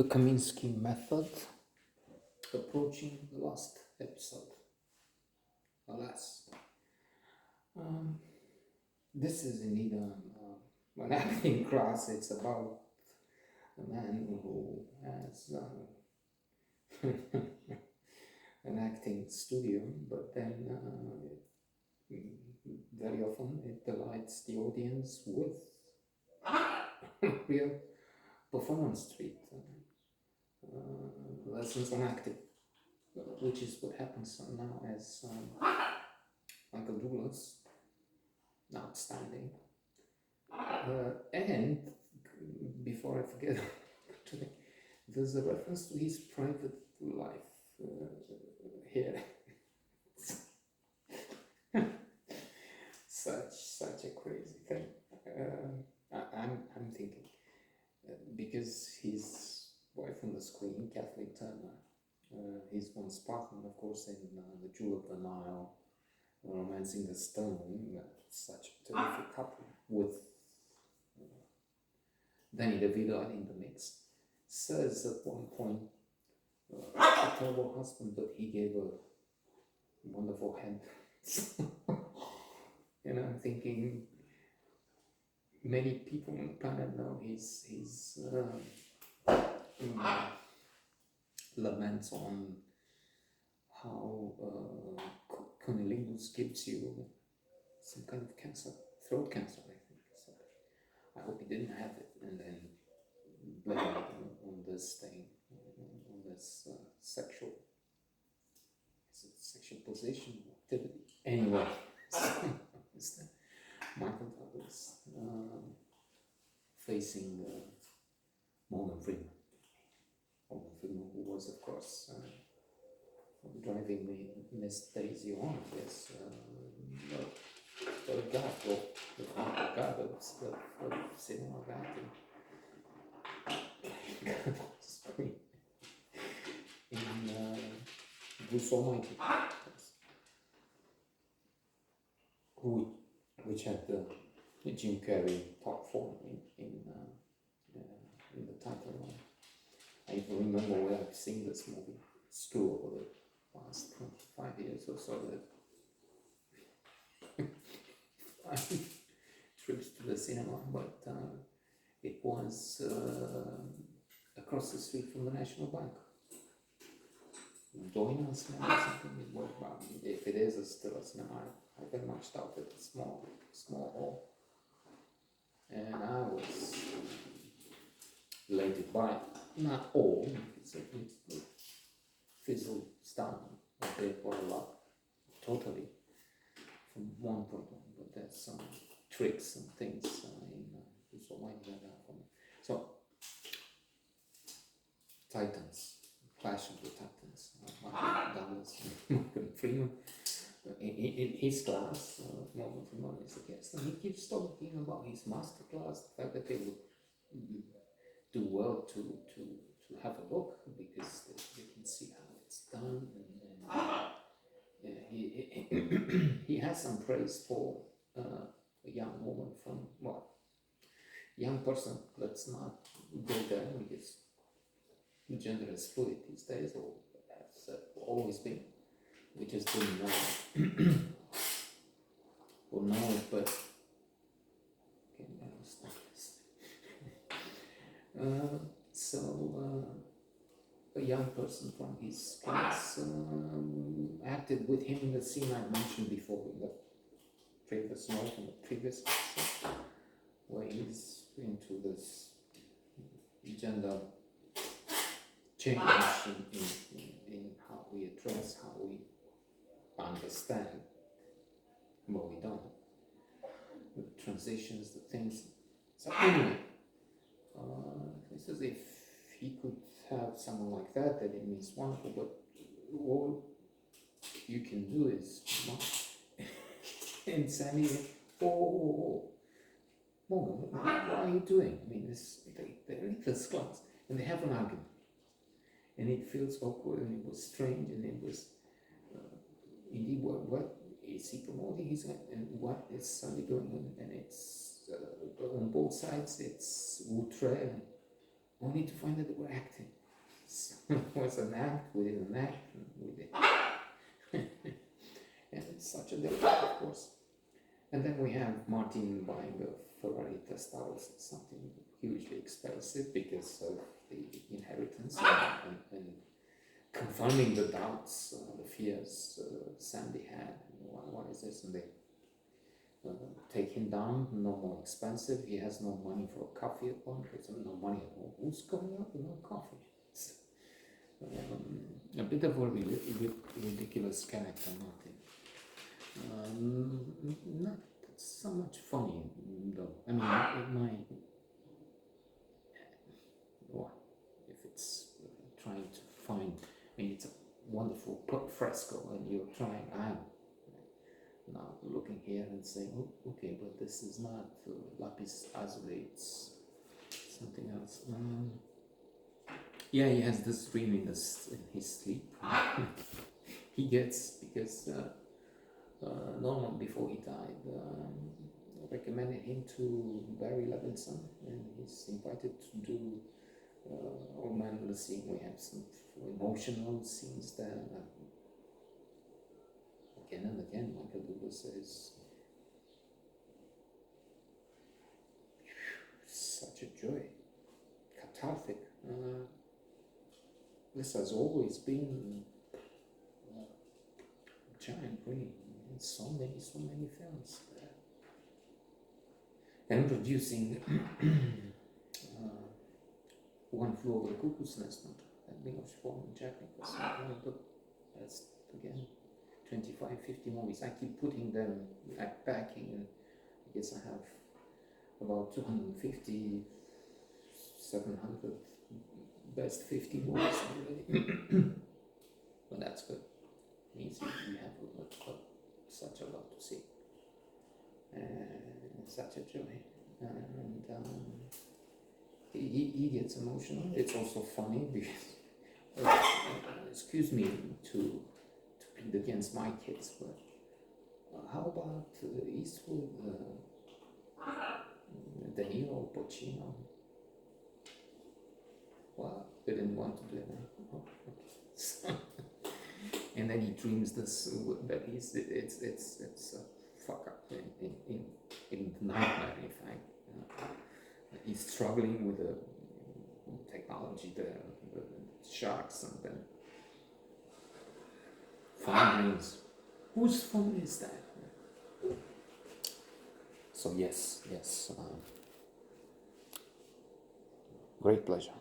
the Kominsky Method, approaching the last episode. Alas, this is indeed an acting class. It's about a man who has an acting studio, but then very often it delights the audience with real performance treat. Lessons on acting, which is what happens now as Michael Douglas, outstanding. And before I forget, there's a reference to his private life here. such a crazy thing. I'm thinking because his wife on the screen, Kathleen Turner, his once partner, of course, in The Jewel of the Nile, Romancing the Stone, such a terrific couple with Danny DeVito in the mix, says at one point, a terrible husband, but he gave a wonderful hand. And I'm thinking, many people on the planet know his laments on how cunnilingus gives you some kind of cancer, throat cancer, I think. So I hope he didn't have it, and then blame it on this thing, on this sexual position activity. Anyway, so Michael Douglas facing Morgan Freeman. Morgan Freeman, who was, of course, driving Miss Daisy on, yes, the god, the god of cinema of acting. Screen in Bruce Almighty, which had the Jim Carrey top form in the title line. I even remember where I've seen this movie. It's true over the past 25 years or so that trips to the cinema, but it was across the street from the National Bank. Doyna's cinema or something. If it is still a cinema, I very much doubt it. It's small hall. And I was elated by it. Not all, because it fizzled down a bit or a lot, totally, from one point on. But there's some tricks and things in so like that for me. So, Titans, Clash of the Titans, Michael Douglas, Morgan Freeman. In his class, Morgan Freeman is the guest, and he keeps talking about his master class, the fact that they would do well to have a look because they can see how it's done, and he has some praise for a young woman from, young person. Let's not go there because gender is fluid these days, or has always been. We just didn't know. We'll know it, but okay, I'll stop this. A young person from his class acted with him in the scene I mentioned before in the previous note, in the previous episode, where he's into this gender change in how we address, how we understand, but we don't. The transitions, the things. So anyway, he says if he could have someone like that, then it means wonderful, but all you can do is and Sammy, Morgan, what are you doing? I mean, they're in this class and they have an argument, and it feels awkward, and it was strange, and it was indeed what is he promoting? And what is suddenly going on? And it's on both sides. It's outre only to find that they were acting. So it was an act within an act, within. And it's such a delight, of course. And then we have Martin buying a Ferrari Testarossa. It's something hugely expensive because of the inheritance and confounding the doubts, the fears Sandy had. Why is this? And they take him down, no more expensive. He has no money for a coffee at one place, no money at all. Who's going out with no coffee? A bit of a ridiculous character, Martin. Not so much funny though. I mean, if it's trying to find, I mean, it's a wonderful fresco, and you're trying. I'm now looking here and saying, oh, okay, but this is not lapis lazuli. It's something else. Yeah, he has this dream in his sleep. He gets because. Norman, before he died, recommended him to Barry Levinson, and he's invited to do Old Man and the Sea. We have some emotional scenes there. Again and again, Michael Douglas says, such a joy, cathartic. This has always been a giant dream. So many films, and producing One Flew Over the Cuckoo's Nest, that Milos Forman Jack Nicholson, one of the best, again, 25-50 movies. I keep putting them back in. I guess I have about 250, 700 best 50 movies already. But that's good. It means you have such a lot to see, such a joy, and he gets emotional. It's also funny because, excuse me to plead against my kids, but how about Eastwood, De Niro, Pacino? Well, they didn't want to do it. Oh, okay. And then he dreams this that it's a fuck up in the nightmare. In fact, he's struggling with the technology, the sharks, and then phone rings. Whose phone is that? So yes, great pleasure.